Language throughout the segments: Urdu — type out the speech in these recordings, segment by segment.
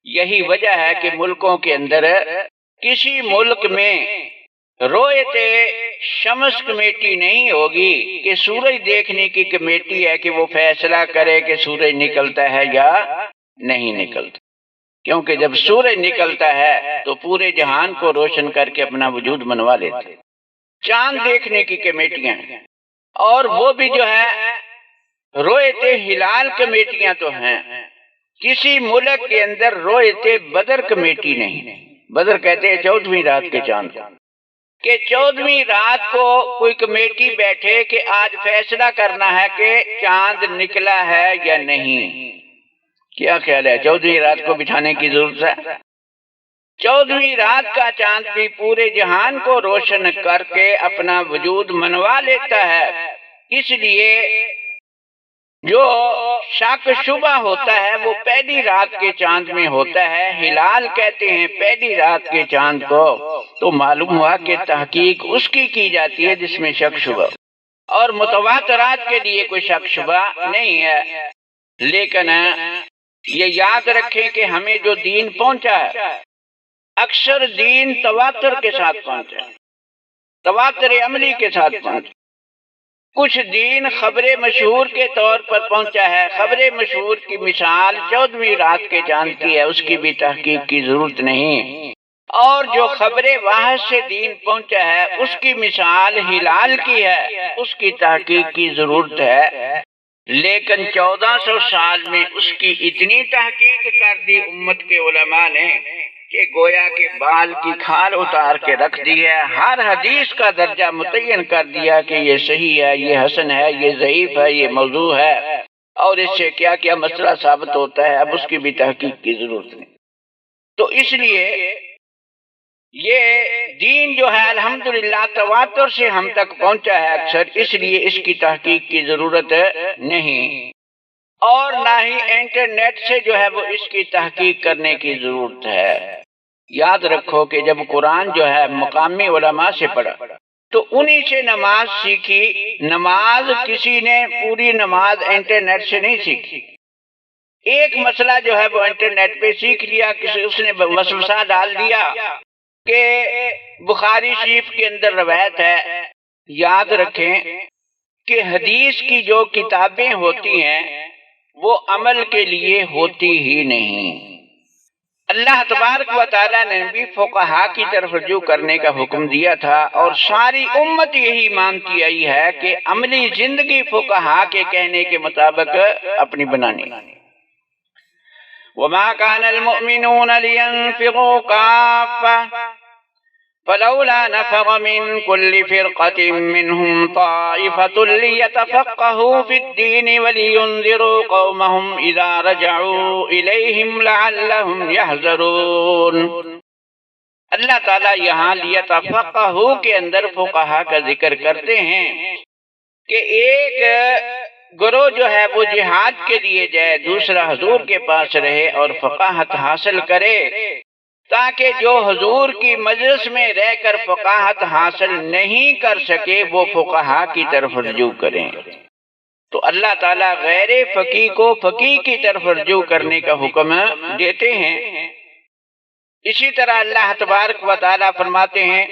یہی وجہ ہے کہ ملکوں کے اندر کسی ملک میں رویت شمس کمیٹی نہیں ہوگی کہ سورج دیکھنے کی کمیٹی ہے کہ وہ فیصلہ کرے کہ سورج نکلتا ہے یا نہیں نکلتا، کیونکہ جب سورج نکلتا ہے تو پورے جہان کو روشن کر کے اپنا وجود منوا لیتا ہے۔ چاند دیکھنے کی کمیٹیاں ہیں، اور وہ بھی جو ہے رویت ہلال کمیٹیاں تو ہیں۔ کسی ملک کے اندر رویت بدر کمیٹی نہیں۔ بدر کہتے ہیں 14ویں رات کے چاند کہ 14ویں رات کو کوئی کمیٹی بیٹھے کہ آج فیصلہ کرنا ہے کہ چاند نکلا ہے یا نہیں۔ کیا خیال ہے 14ویں رات کو بٹھانے کی ضرورت ہے؟ 14ویں رات کا چاند بھی پورے جہان کو روشن کر کے اپنا وجود منوا لیتا ہے۔ اس لیے جو شک شبہ ہوتا ہے وہ پہلی رات کے چاند میں ہوتا ہے۔ ہلال کہتے ہیں پہلی رات کے چاند کو، تو معلوم ہوا کہ تحقیق اس کی جاتی ہے جس میں شک شبہ، اور متواترات کے لیے کوئی شک شبہ نہیں ہے۔ لیکن یہ یاد رکھیں کہ ہمیں جو دین پہنچا ہے اکثر دین تواتر کے ساتھ پہنچا ہے، تواتر عملی کے ساتھ پہنچا۔ کچھ دین خبر مشہور کے طور پر پہنچا ہے۔ خبر مشہور کی مثال 14ویں رات کے چاند کی ہے، اس کی بھی تحقیق کی ضرورت نہیں۔ اور جو خبر واحد سے دین پہنچا ہے اس کی مثال ہلال کی ہے، اس کی تحقیق کی ضرورت ہے۔ لیکن 1400 سال میں اس کی اتنی تحقیق کر دی امت کے علماء نے کہ گویا کے بال کی کھال اتار کے رکھ دی ہے۔ ہر حدیث کا درجہ متعین کر دیا کہ یہ صحیح ہے، یہ حسن ہے، یہ ضعیف ہے، یہ موضوع ہے، اور اس سے کیا کیا مسئلہ ثابت ہوتا ہے، اب اس کی بھی تحقیق کی ضرورت نہیں۔ تو اس لیے یہ دین جو ہے الحمدللہ تواتر سے ہم تک پہنچا ہے اکثر، اس لیے اس کی تحقیق کی ضرورت نہیں، اور نہ ہی انٹرنیٹ سے جو ہے وہ اس کی تحقیق کرنے کی ضرورت ہے۔ یاد رکھو کہ جب قرآن جو ہے مقامی علماء سے پڑھا تو انہی سے نماز سیکھی۔ نماز کسی نے پوری نماز انٹرنیٹ سے نہیں سیکھی۔ ایک مسئلہ جو ہے وہ انٹرنیٹ پہ سیکھ لیا، کسی اس نے وسوسہ ڈال دیا کہ بخاری شریف کے اندر روایت ہے۔ یاد رکھیں کہ حدیث کی جو کتابیں ہوتی ہیں وہ عمل کے لیے ہوتی ہی نہیں۔ اللہ تبارک و تعالیٰ نے بھی فقہا کی طرف رجوع کرنے کا حکم دیا تھا، اور ساری امت یہی مانتی آئی ہے کہ عملی زندگی فقہا کے کہنے کے مطابق اپنی بنانی۔ وَمَا كَانَ الْمُؤْمِنُونَ لِيَنْفِرُوا كَافَّةً فَلَوْلَا نَفَرَ مِنْ كُلِّ فِرْقَةٍ مِّنْهُمْ طَائِفَةٌ لِيَتَفَقَّهُوا فِي الدِّينِ وَلِيُنذِرُوا قَوْمَهُمْ إِذَا رَجَعُوا إِلَيْهِمْ لَعَلَّهُمْ يَحْذَرُونَ۔ اللہ تعالیٰ یہاں لیتفقہوا کے اندر فقہا کا ذکر کرتے ہیں کہ ایک گروہ جو ہے وہ جہاد کے لیے جائے، دوسرا حضور کے پاس رہے اور فقاہت حاصل کرے، تاکہ جو حضور کی مجلس میں رہ کر فقاہت حاصل نہیں کر سکے وہ فقہا کی طرف رجوع کریں۔ تو اللہ تعالیٰ غیر فقیہ کو فقیہ کی طرف رجوع کرنے کا حکم دیتے ہیں۔ اسی طرح اللہ تبارک و تعالیٰ فرماتے ہیں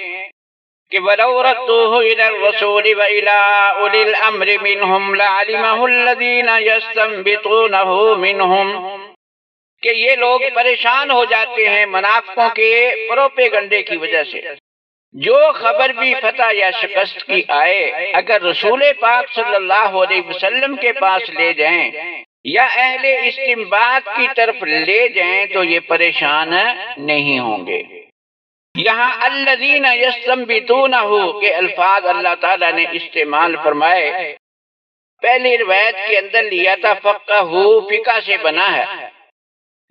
کہ وَلَوْ رَدُّوهُ إِلَى الرَّسُولِ وَإِلَىٰ أُولِي الْأَمْرِ مِنْهُمْ لَعَلِمَهُ الَّذِينَ يَسْتَنبِطُونَهُ مِنْهُمْ، کہ یہ لوگ پریشان ہو جاتے ہیں منافقوں کے پروپیگنڈے کی وجہ سے۔ جو خبر بھی فتح یا شکست کی آئے اگر رسول پاک صلی اللہ علیہ وسلم کے پاس لے جائیں یا اہل استنباط کی طرف لے جائیں تو یہ پریشان نہیں ہوں گے۔ یہاں الذین یستنبطونہ کے الفاظ اللہ تعالیٰ نے استعمال فرمائے۔ پہلی روایت کے اندر لیتفقہوا فقہ سے بنا ہے۔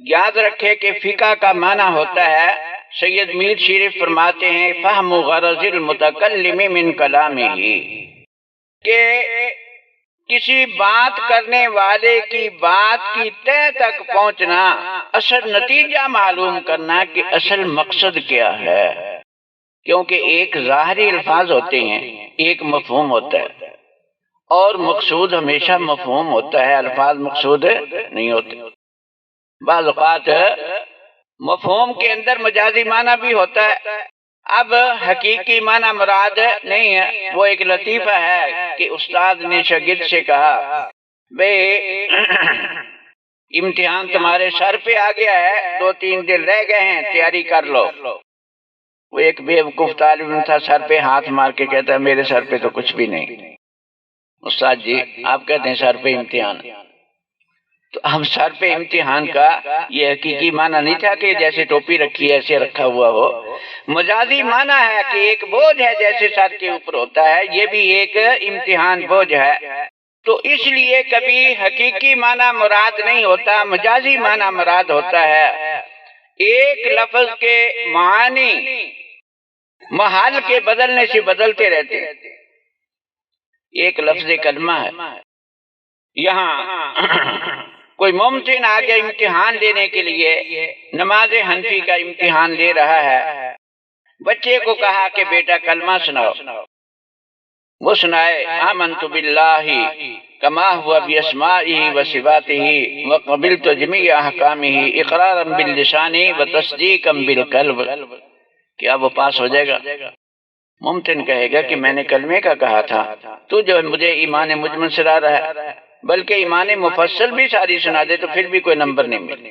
یاد رکھے کہ فقہ کا معنی ہوتا ہے، سید میر شریف فرماتے ہیں فہم غرض المتکلم من کلامہ، کہ کسی بات کرنے والے کی بات کی تہ تک پہنچنا، اصل نتیجہ معلوم کرنا کہ اصل مقصد کیا ہے، کیونکہ ایک ظاہری الفاظ ہوتے ہیں، ایک مفہوم ہوتا ہے، اور مقصود ہمیشہ مفہوم ہوتا ہے، الفاظ مقصود نہیں ہوتے۔ بعض اوقات مفہوم کے اندر مجازی معنی بھی ہوتا ہے، اب حقیقی معنی مراد نہیں ہے۔ وہ ایک لطیفہ ہے کہ استاد نے شاگرد سے کہا بے امتحان تمہارے سر پہ آ گیا ہے، 2-3 دن رہ گئے ہیں، تیاری کر لو۔ وہ ایک بے وقوف طالب علم تھا، سر پہ ہاتھ مار کے کہتا ہے میرے سر پہ تو کچھ بھی نہیں۔ استاد جی آپ کہتے ہیں سر پہ امتحان، تو اب سر پہ امتحان کا یہ حقیقی معنی نہیں تھا کہ جیسے ٹوپی رکھی ایسے رکھا ہوا ہو، مجازی معنی ہے کہ ایک بوجھ ہے جیسے سر کے اوپر ہوتا ہے، یہ بھی ایک امتحان بوجھ ہے۔ تو اس لیے کبھی حقیقی معنی مراد نہیں ہوتا، مجازی معنی مراد ہوتا ہے۔ ایک لفظ کے معنی محل کے بدلنے سے بدلتے رہتے ہیں۔ ایک لفظ کلمہ ہے، یہاں کوئی ممتحن آ گیا امتحان لینے کے لیے، نماز حنفی کا امتحان لے رہا ہے، بچے کو کہا کہ بیٹا کلمہ سناؤ، وہ سنائے آمنت باللہ کما ہوا باسمائہ وصفاتہ وقبلت جمیع احکامہ اقرارا باللسان وتصدیقا بالقلب۔ کیا وہ پاس ہو جائے گا؟ ممتحن کہے گا کہ میں نے کلمے کا کہا تھا، تو جو مجھے ایمان مجمل سنا رہا ہے، بلکہ ایمان مفصل بھی ساری سنا دے تو پھر بھی کوئی نمبر نہیں ملے۔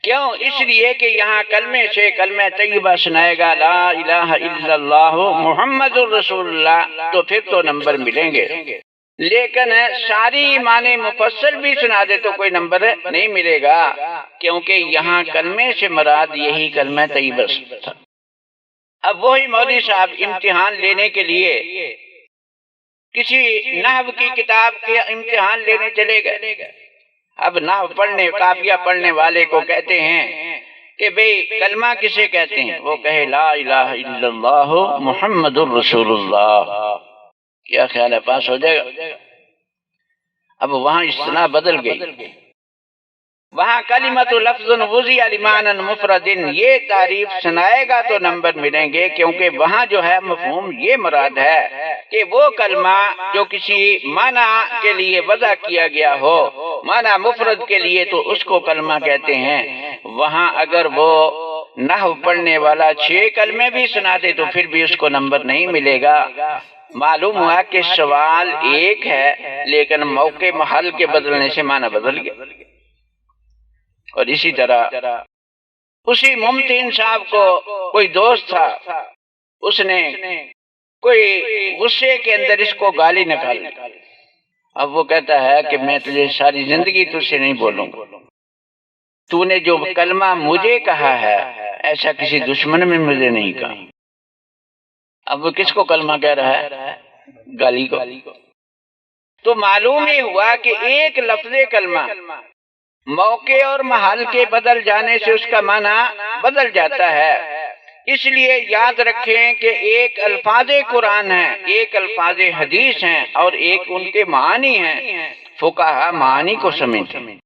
کیوں؟ اس لیے کہ یہاں کلمے سے کلمہ طیبہ سنائے گا لا الہ الا اللہ محمد الرسول اللہ، تو پھر تو نمبر ملیں گے، لیکن ساری ایمان مفصل بھی سنا دے تو کوئی نمبر نہیں ملے گا، کیونکہ یہاں کلمے سے مراد یہی کلمہ طیبہ تھا۔ اب وہی مولوی صاحب امتحان لینے کے لیے کسی نحو کی کتاب کے امتحان لینے چلے گئے۔ اب نحو پڑھنے قافیہ پڑھنے والے کو کہتے ہیں کہ بھئی کلمہ کسے کہتے ہیں؟ وہ کہے لا الہ الا اللہ محمد الرسول اللہ۔ کیا خیال ہے پاس ہو جائے گا؟ اب وہاں اصطلاح بدل گئی، وہاں کلمۃ لفظ وضع لمعنی مفرد، یہ تعریف سنائے گا تو نمبر ملیں گے، کیونکہ وہاں جو ہے مفہوم یہ مراد ہے کہ وہ کلمہ جو کسی معنی کے لیے وضع کیا گیا ہو، معنی مفرد کے لیے، تو اس کو کلمہ کہتے ہیں۔ وہاں اگر وہ نحو پڑھنے والا 6 کلمے بھی سنا دے تو پھر بھی اس کو نمبر نہیں ملے گا۔ معلوم ہوا کہ سوال ایک ہے لیکن موقع محل کے بدلنے سے معنی بدل گیا۔ اور اسی طرح اسی ممتحن صاحب کو کوئی دوست تھا، اس نے کوئی غصے کے اندر اس کو گالی نکالی۔ اب وہ کہتا ہے کہ میں تجھے ساری زندگی تجھ سے نہیں بولوں گا، تو نے جو کلمہ مجھے کہا ہے ایسا کسی دشمن میں مجھے نہیں کہا۔ اب وہ کس کو کلمہ کہہ رہا ہے؟ گالی کو۔ تو معلوم ہی ہوا کہ ایک لفظ کلمہ موقع اور محل کے بدل جانے سے اس کا معنی بدل جاتا ہے۔ اس لیے یاد رکھیں کہ ایک الفاظ قرآن ہیں، ایک الفاظ حدیث ہیں، اور ایک ان کے معانی ہیں۔ فقہا معانی کو سمجھتے ہیں۔